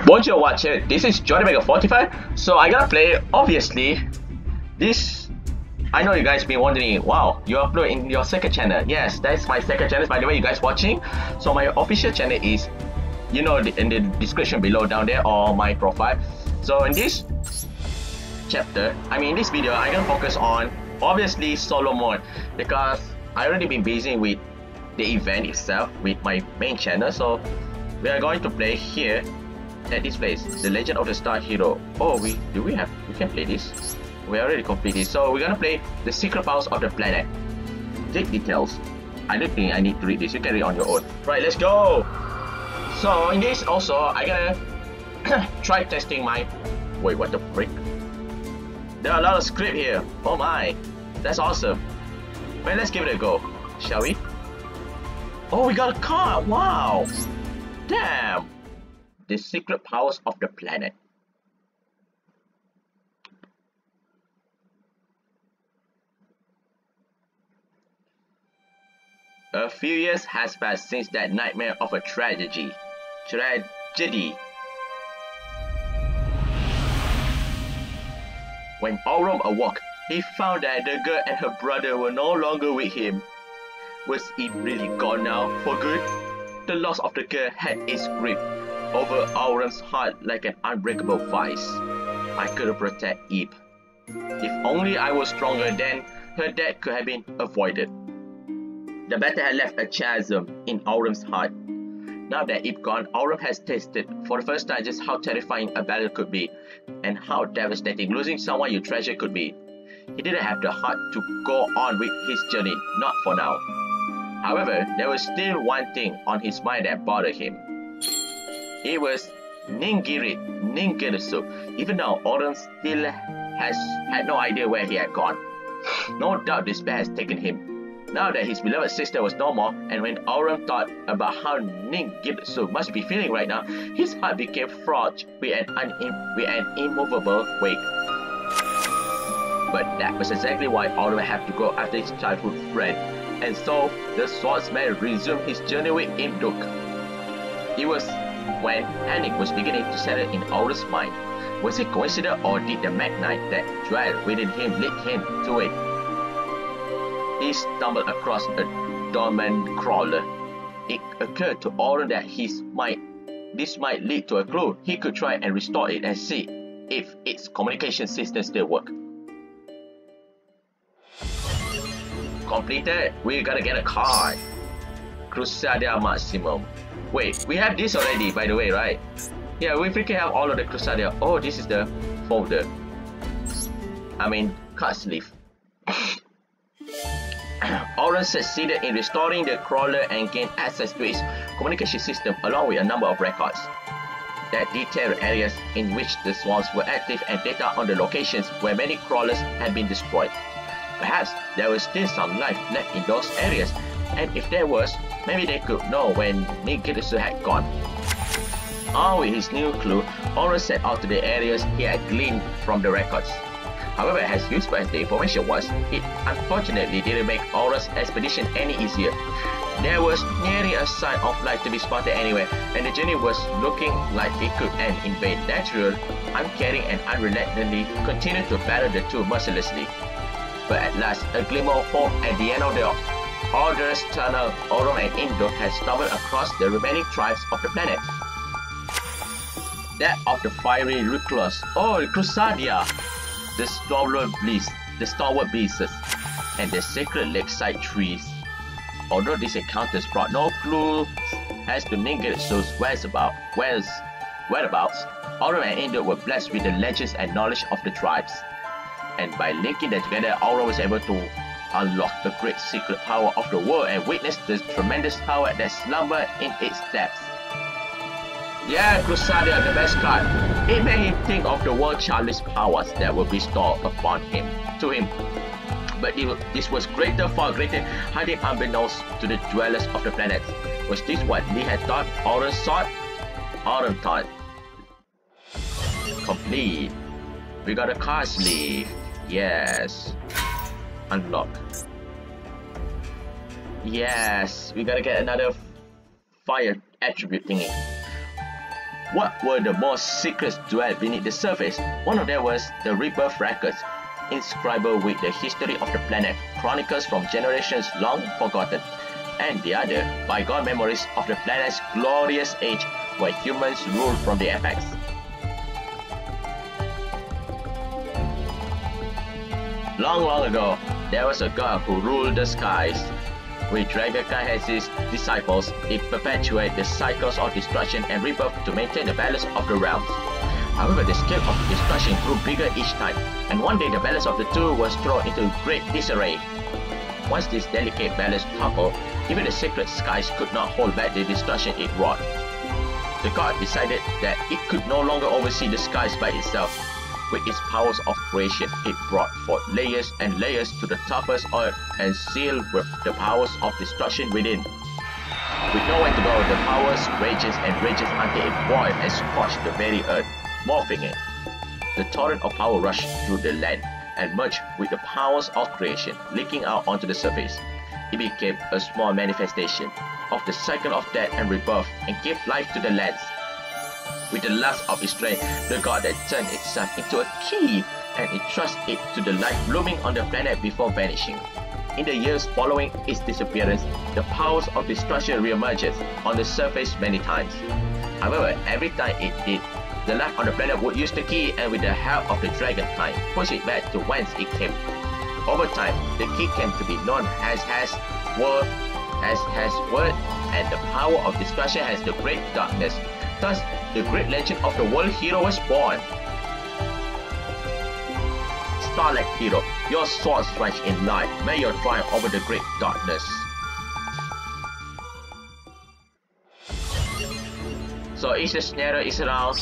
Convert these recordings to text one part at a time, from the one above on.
Bonjour watcher, this is Johnny Mega 45. So I gotta play, obviously, this. I know you guys been wondering, wow, you upload in your second channel. Yes, that's my second channel, by the way, you guys watching. So my official channel is, you know, in the description below down there, or my profile. So in this chapter, in this video, I'm gonna focus on, obviously, solo mode, because I already been busy with the event itself with my main channel. So we are going to play here at this place, the Legend of the Star Hero. Oh, we can play this. We already completed. So we're gonna play the secret powers of the planet. Take details. I don't think I need to read this. You can read on your own. Right, let's go. So in this also, I gotta try testing my. Wait, what the frick? There are a lot of script here. Oh my, that's awesome. Well, let's give it a go, shall we? Oh, we got a card. Wow. Damn. The secret powers of the planet. A few years has passed since that nightmare of a tragedy. When Aurum awoke, he found that the girl and her brother were no longer with him. Was he really gone now, for good? The loss of the girl had its grip over Aurum's heart like an unbreakable vice. I couldn't protect Eve. If only I was stronger, then her death could have been avoided. The battle had left a chasm in Aurum's heart. Now that Eve gone, Aurum has tasted for the first time just how terrifying a battle could be, and how devastating losing someone you treasure could be. He didn't have the heart to go on with his journey, not for now. However, there was still one thing on his mind that bothered him. It was Ningiritsu, even though Aurum still had no idea where he had gone. No doubt despair has taken him. Now that his beloved sister was no more, and when Aurum thought about how Ningiritsu must be feeling right now, his heart became fraught with an immovable weight. But that was exactly why Aurum had to go after his childhood friend, and so the swordsman resumed his journey with Imduk. It was when panic was beginning to settle in Aurum's mind. Was it coincidence, or did the magnite that dwelled within him lead him to it? He stumbled across a dormant crawler. It occurred to Aurum that this might lead to a clue. He could try and restore it and see if its communication system still works. Completed. We gotta get a card. Crusadia Maximum. Wait, we have this already, by the way, right? Yeah, we freaking have all of the Crusadia. Oh, this is the folder. Card sleeve. Aurum succeeded in restoring the crawler and gained access to its communication system along with a number of records that detailed areas in which the swarms were active and data on the locations where many crawlers had been destroyed. Perhaps there was still some life left in those areas, and if there was, maybe they could know when Ningiritsu had gone. Armed with his new clue, Aurum set out to the areas he had gleaned from the records. However, as useful as the information was, it unfortunately didn't make Aurum's expedition any easier. There was nearly a sign of life to be spotted anywhere, and the journey was looking like it could end in vain. Natural, uncaring, and unrelentingly continued to battle the two mercilessly. But at last, a glimmer of hope at the end of the arduous tunnel, Aurum and Imduk had stumbled across the remaining tribes of the planet. That of the fiery recluse, the Crusadia, the stalwart beasts, and the sacred lakeside trees. Although these encounters brought no clues as to Ningiritsu's whereabouts, Aurum and Imduk were blessed with the legends and knowledge of the tribes. And by linking them together, Aurum was able to unlock the great secret power of the world and witness the tremendous power that slumbered in its depths. Yeah, Crusadia, the best card. It made him think of the world's childish powers that were bestowed upon him. But this was far greater, hiding unbeknownst to the dwellers of the planet. Was this what Lee had thought Aurum sought? Aurum thought. Complete. We got a card sleeve. Yes. Unlock. Yes. We gotta get another fire attribute thingy. What were the most secret duels beneath the surface? One of them was the rebirth records, inscribed with the history of the planet, chronicles from generations long forgotten, and the other, bygone memories of the planet's glorious age where humans ruled from the apex. Long, long ago, there was a god who ruled the skies. With Dragonkind as his disciples, it perpetuated the cycles of destruction and rebirth to maintain the balance of the realms. However, the scale of destruction grew bigger each time, and one day the balance of the two was thrown into great disarray. Once this delicate balance toppled, even the sacred skies could not hold back the destruction it wrought. The god decided that it could no longer oversee the skies by itself. With its powers of creation, it brought forth layers and layers to the toughest earth and sealed with the powers of destruction within. With nowhere to go, the powers rages and rages until it boiled and scorched the very earth, morphing it. The torrent of power rushed through the land and merged with the powers of creation, leaking out onto the surface. It became a small manifestation of the cycle of death and rebirth and gave life to the lands. With the last of its strength, the god that turned itself into a key and entrusted it to the life blooming on the planet before vanishing. In the years following its disappearance, the powers of destruction re-emerged on the surface many times. However, every time it did, the life on the planet would use the key and with the help of the Dragonkind, push it back to whence it came. Over time, the key came to be known as word, and the power of destruction as the Great Darkness. Thus, the great legend of the world hero was born. Starlight Hero, your sword strikes in light. May your triumph over the great darkness. So each scenario is around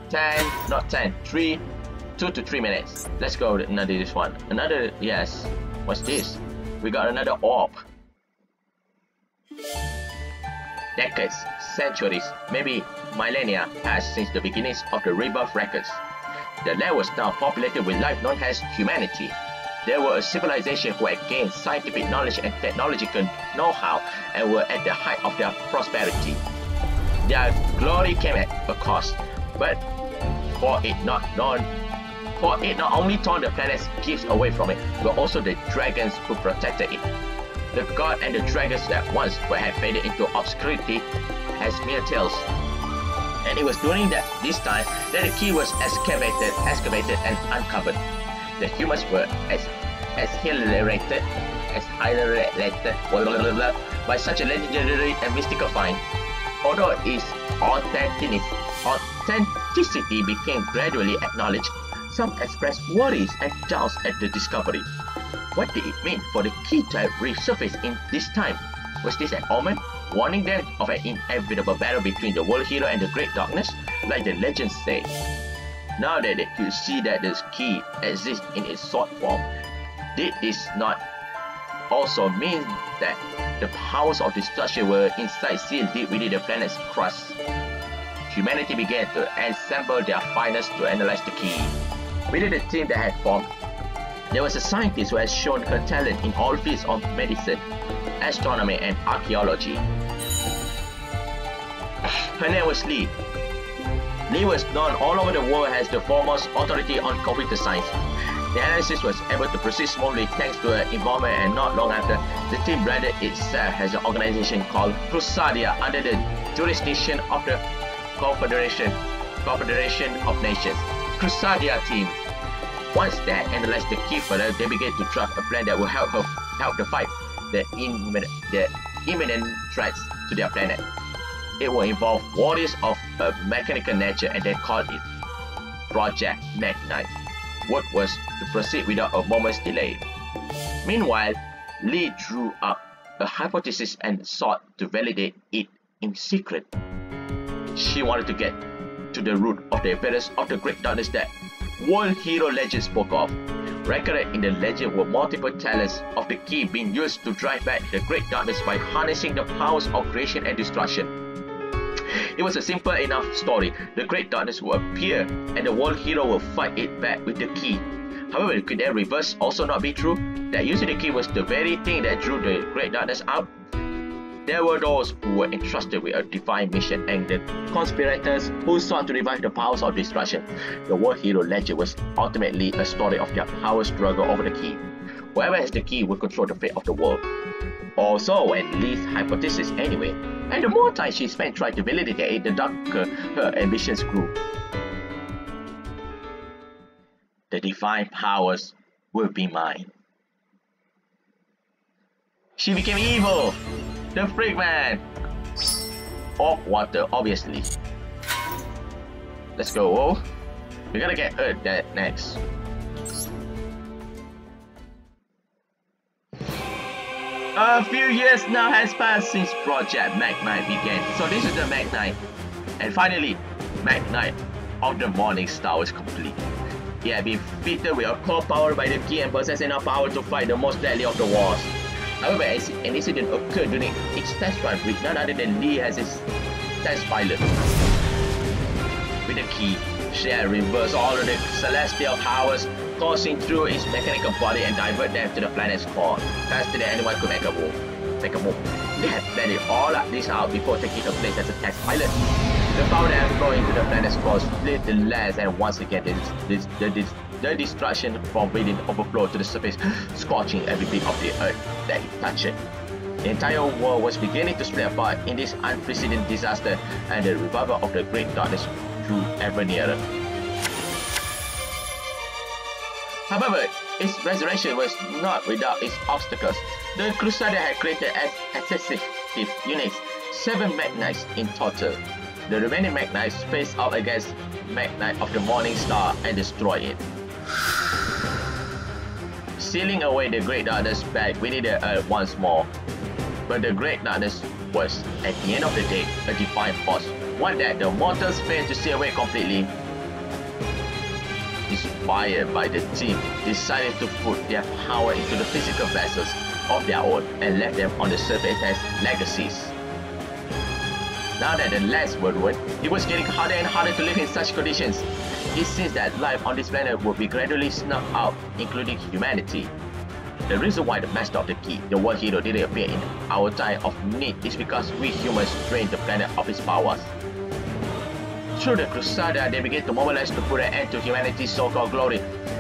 2 to 3 minutes. Let's go another this one. Another, yes. What's this? We got another orb. Decades, centuries, maybe millennia passed since the beginnings of the rebirth records. The land was now populated with life known as humanity. There were a civilization who had gained scientific knowledge and technological know-how and were at the height of their prosperity. Their glory came at a cost, but for it not only torn the planet's gifts away from it, but also the dragons who protected it. The god and the dragons that once had faded into obscurity as mere tales. And it was during this time that the key was excavated and uncovered. The humans were exhilarated by such a legendary and mystical find. Although its authenticity became gradually acknowledged, some expressed worries and doubts at the discovery. What did it mean for the key to have resurfaced in this time? Was this an omen, warning them of an inevitable battle between the world hero and the great darkness, like the legends say? Now that they could see that the key exists in its sword form, did this not also mean that the powers of destruction were inside sealed deep within the planet's crust? Humanity began to assemble their finest to analyze the key. Within the team that had formed, there was a scientist who has shown her talent in all fields of medicine, astronomy, and archaeology. Her name was Lee. Lee was known all over the world as the foremost authority on computer science. The analysis was able to proceed smoothly thanks to her involvement, and not long after, the team branded itself as an organization called Crusadia under the jurisdiction of the Confederation of Nations. Crusadia team. Once they had analyzed the key further, they began to draft a plan that will help to fight the imminent threats to their planet. It will involve warriors of a mechanical nature, and they called it Project Magnite. Work was to proceed without a moment's delay. Meanwhile, Lee drew up a hypothesis and sought to validate it in secret. She wanted to get to the root of the appearance of the great darkness that world hero legend spoke of. Recorded in the legend were multiple talents of the key being used to drive back the great darkness by harnessing the powers of creation and destruction. It was a simple enough story. The great darkness will appear and the world hero will fight it back with the key. However, could that reverse also not be true? That using the key was the very thing that drew the great darkness out? There were those who were entrusted with a divine mission and the conspirators who sought to revive the powers of destruction. The war hero legend was ultimately a story of their power struggle over the key. Whoever has the key will control the fate of the world. Also, at least hypothesis anyway, and the more time she spent trying to validate it, the darker her ambitions grew. The divine powers will be mine. She became evil! The freak man! Of water, obviously. Let's go. Oh, we gotta get Earth that next. A few years now has passed since Project Mag Knight began. So this is the Mag Knight. And finally, Mag Knight of the Morning Star was complete. He had been fitted with a core power by the key and possessed enough power to fight the most deadly of the wars. However, an incident occurred during its test run with none other than Lee as its test pilot. With the key, she had reversed all of the celestial powers, coursing through its mechanical body and divert them to the planet's core, faster than anyone could make a move. They had planned all of this out before taking a place as a test pilot. The power that flowed into the planet's core split the lands, and once again the destruction from within overflowed to the surface, scorching every bit of the earth that it touched. The entire world was beginning to split apart in this unprecedented disaster, and the revival of the great darkness drew ever nearer. However, its resurrection was not without its obstacles. The Crusader had created excessive units, 7 Mag Knights in total. The remaining Mag Knights faced out against Mag Knight of the Morning Star and destroyed it, sealing away the Great Darkness back within the Earth once more. But the Great Darkness was, at the end of the day, a divine force, one that the mortals failed to see away completely. Inspired by the team, decided to put their power into the physical vessels of their own and left them on the surface as legacies. Now that the lands were ruined, it was getting harder and harder to live in such conditions. It seems that life on this planet would be gradually snuffed out, including humanity. The reason why the Master of the Key, the world hero, didn't appear in our time of need is because we humans drained the planet of its powers. Through the Crusader, they began to mobilize to put an end to humanity's so-called glory,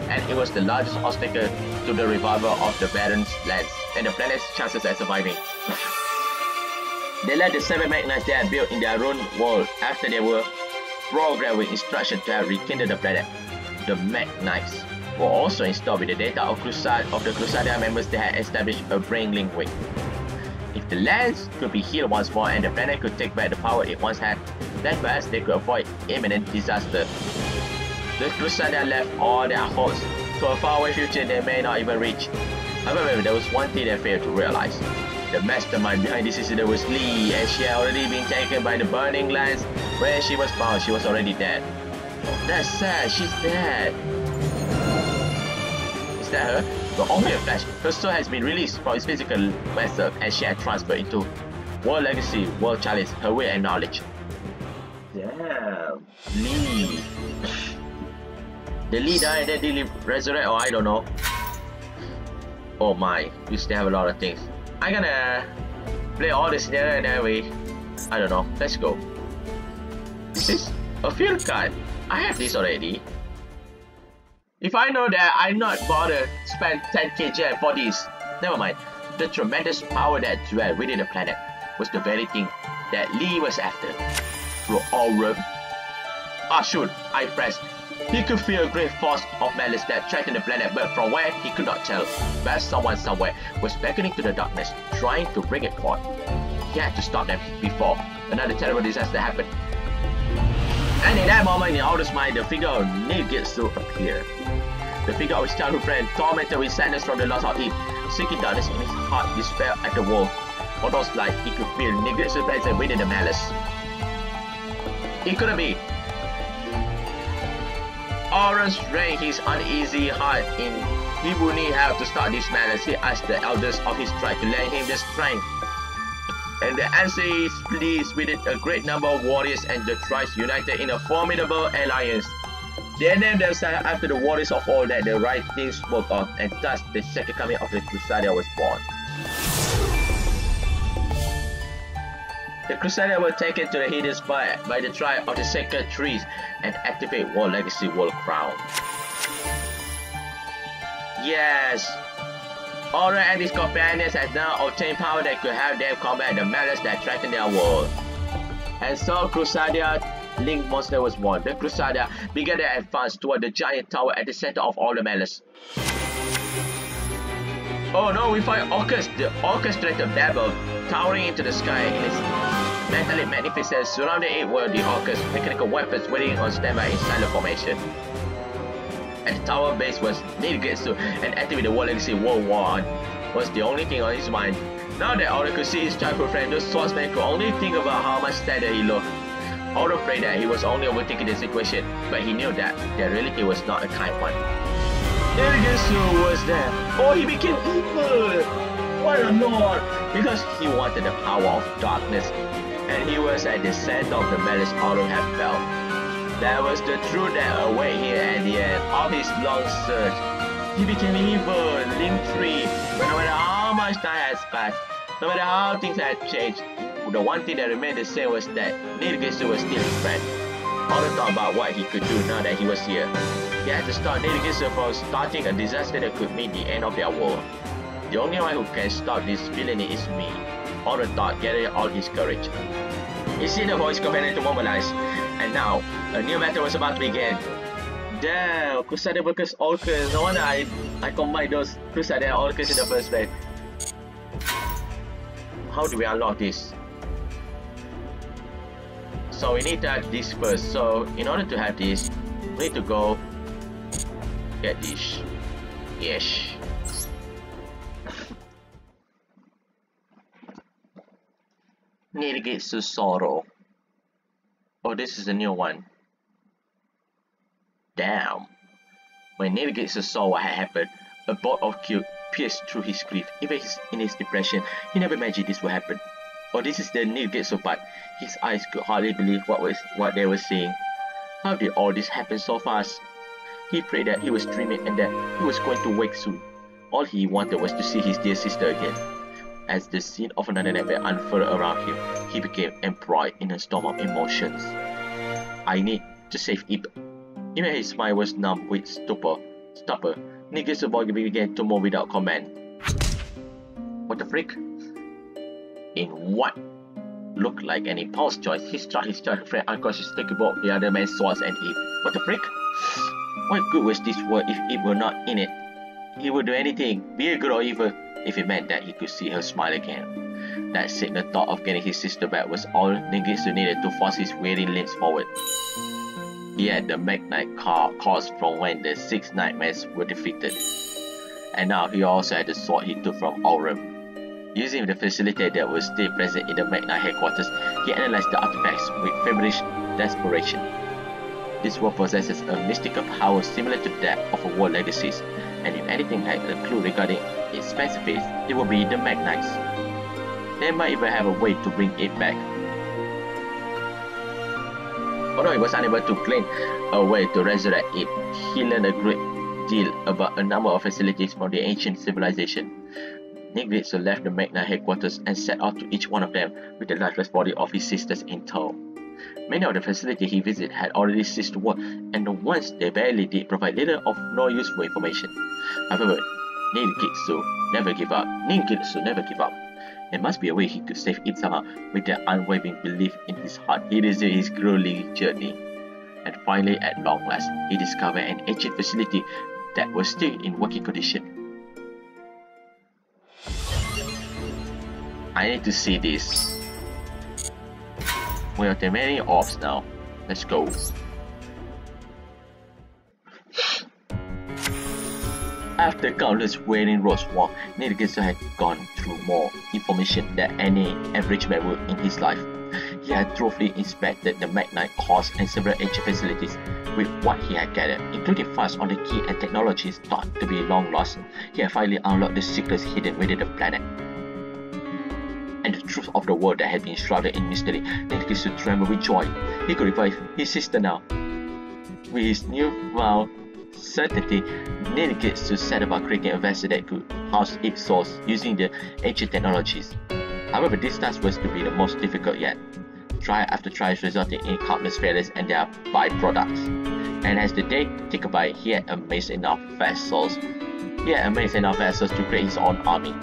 and it was the largest obstacle to the revival of the barren lands and the planet's chances at surviving. They led the 7 Mag Knights they had built in their own world after they were programmed with instructions to have rekindled the planet. The Mag Knights were also installed with the data of the Crusader members they had established a brain link with. If the lands could be healed once more and the planet could take back the power it once had, then perhaps they could avoid imminent disaster. The Crusader left all their hopes to a faraway future they may not even reach. However, there was one thing they failed to realize. The mastermind behind this incident was Lee, and she had already been taken by the burning lands. Where she was found, she was already dead. That's sad, she's dead. Is that her? But only a flash, her soul has been released from its physical vessel and she had transferred into World Legacy, World Chalice, her will and knowledge. Damn, Lee. The Lee died and then didn't resurrect, or I don't know. Oh my, we still have a lot of things. I'm gonna play all the scenario and then I don't know, let's go. This is a field card. I have this already. If I know that I'm not bothered to spend 10k gem for this, never mind. The tremendous power that dwelled within the planet was the very thing that Lee was after. Through all room. Ah shoot, I pressed. He could feel a great force of malice that threatened the planet, but from where he could not tell. But someone somewhere was beckoning to the darkness, trying to bring it forth. He had to stop them before another terrible disaster happened. And in that moment, in Aldo's mind, the figure of Nigitsu appeared. The figure of his childhood friend, tormented with sadness from the loss of Eve, seeking darkness in his heart, despair at the world. For those light, he could feel Nigitsu's presence within the malice. It couldn't be. Orange raised his uneasy heart in he would need help to start this malice. He asked the elders of his tribe to lend him the strength. And the answer is pleased with a great number of warriors and the tribes united in a formidable alliance. They named themselves after the warriors of all that the writings spoke of, and thus the second coming of the Crusader was born. The Crusaders were taken to the hidden spot by the tribe of the Sacred Trees and activate World Legacy World Crown. Yes! Aura and his companions had now obtained power that could help them combat the malice that threatened their world. And so Crusader Link monster was born. The Crusader began their advance toward the giant tower at the center of all the malice. Oh no, we find Orcus, the orchestrated battle, towering into the sky in its mentally magnificent. Surrounding it were the Orcus, mechanical weapons waiting on standby in silent formation. At the tower base was Nidgetsu, and activating the World Legacy World War was the only thing on his mind. Now that Oda could see his childhood friend, the swordsman could only think about how much sadder he looked. Oda prayed that he was only overthinking the situation, but he knew that the reality was not a kind one. Nidgetsu was there. Oh, he became evil! What a lord! Because he wanted the power of darkness, and he was at the center of the malice Oda had felt. That was the truth that awaited him at the end of his long search. He became evil, Link 3, but no matter how much time has passed, no matter how things had changed, the one thing that remained the same was that Nidgetsu was still his friend. Oda thought about what he could do now that he was here. He had to stop Nidgetsu from starting a disaster that could mean the end of their world. The only one who can stop this villainy is me, Oda thought, gathering all his courage. He seen the voice companion to mobilize, and now, a new battle was about to begin. Damn, Crusader versus Orcus. No wonder I combined those Crusader and Orcus in the first place. How do we unlock this? So we need to have this first. So in order to have this, we need to go get this. Yes. Nidgetsu Sorrow. Oh, this is a new one. Damn. When Nidgetsu saw what had happened, a bolt of guilt pierced through his grief. Even in his depression, he never imagined this would happen. Oh, this is the Nidgetsu part. His eyes could hardly believe what they were seeing. How did all this happen so fast? He prayed that he was dreaming and that he was going to wake soon. All he wanted was to see his dear sister again. As the scene of another nightmare unfurled around him, he became embroiled in a storm of emotions. I need to save Ip. Even his mind was numb with stupor, Nidgetsu's body began to move without command. What the frick? In what looked like an impulse choice, he struck his childhood friend unconscious, taking both the other man's swords and Ip. What the frick? What good was this world if Ip were not in it? He would do anything, be it good or evil, if it meant that he could see her smile again. That said, the thought of getting his sister back was all Nidgetsu needed to force his weary limbs forward. He had the Magnite caused from when the 6 nightmares were defeated. And now he also had the sword he took from Aurum. Using the facility that was still present in the Magnite headquarters, he analyzed the artifacts with feverish desperation. This world possesses a mystical power similar to that of a World Legacies, and if anything had a clue regarding its specifics, it would be the Magnites. They might even have a way to bring it back. Although he was unable to claim a way to resurrect it, he learned a great deal about a number of facilities from the ancient civilization. Nidgetsu left the Magnite headquarters and set out to each one of them with the lifeless body of his sisters in tow. Many of the facilities he visited had already ceased to work, and the ones they barely did provide little or no useful information. However, Nidgetsu never gave up. There must be a way he could save it somehow. With the unwavering belief in his heart, he resumed his grueling journey. And finally, at long last, he discovered an ancient facility that was still in working condition. I need to see this. Well, there are many orbs now. Let's go. After countless wailing roads walk, Nidgetsu had gone through more information than any average man would in his life. He had thoroughly inspected the Magnite cores and several ancient facilities. With what he had gathered, including files on the key and technologies thought to be long lost, he had finally unlocked the secrets hidden within the planet. And the truth of the world that had been shrouded in mystery, Nidgetsu trembled with joy. He could revive his sister now. With his newfound certainty, Nidgetsu set about creating a vessel that could house its souls using the ancient technologies. However, this task was to be the most difficult yet. Try after try resulting in countless failures and their byproducts. And as the day ticked by, he had amassed enough vessels. To create his own army.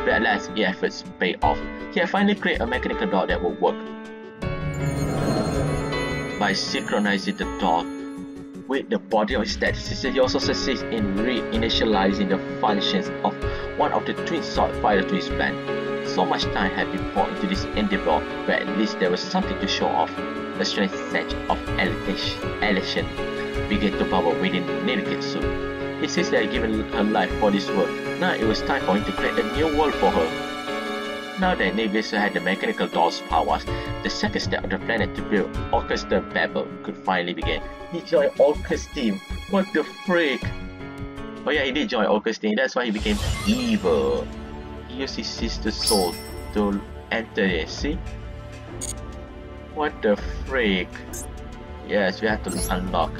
But at last, his efforts paid off. He had finally created a mechanical door that would work. By synchronizing the door with the body of his dead sister, he also succeeds in reinitializing the functions of one of the twin sword fighter to his plan. So much time had been poured into this endeavor, but at least there was something to show off. A strange sense of elation began to bubble within Nirikitsu. His sister had given her life for this world. Now it was time for him to create a new world for her. Now that Nirikitsu had the mechanical doll's powers, the second step of the planet to build Orchestra Babel could finally begin. He joined Orch's team. What the freak? Oh yeah, he did join Orch's team. That's why he became evil. He used his sister's soul to enter it. See? What the freak? Yes, we have to unlock.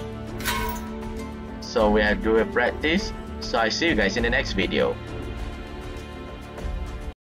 So we have to do a practice. So I see you guys in the next video.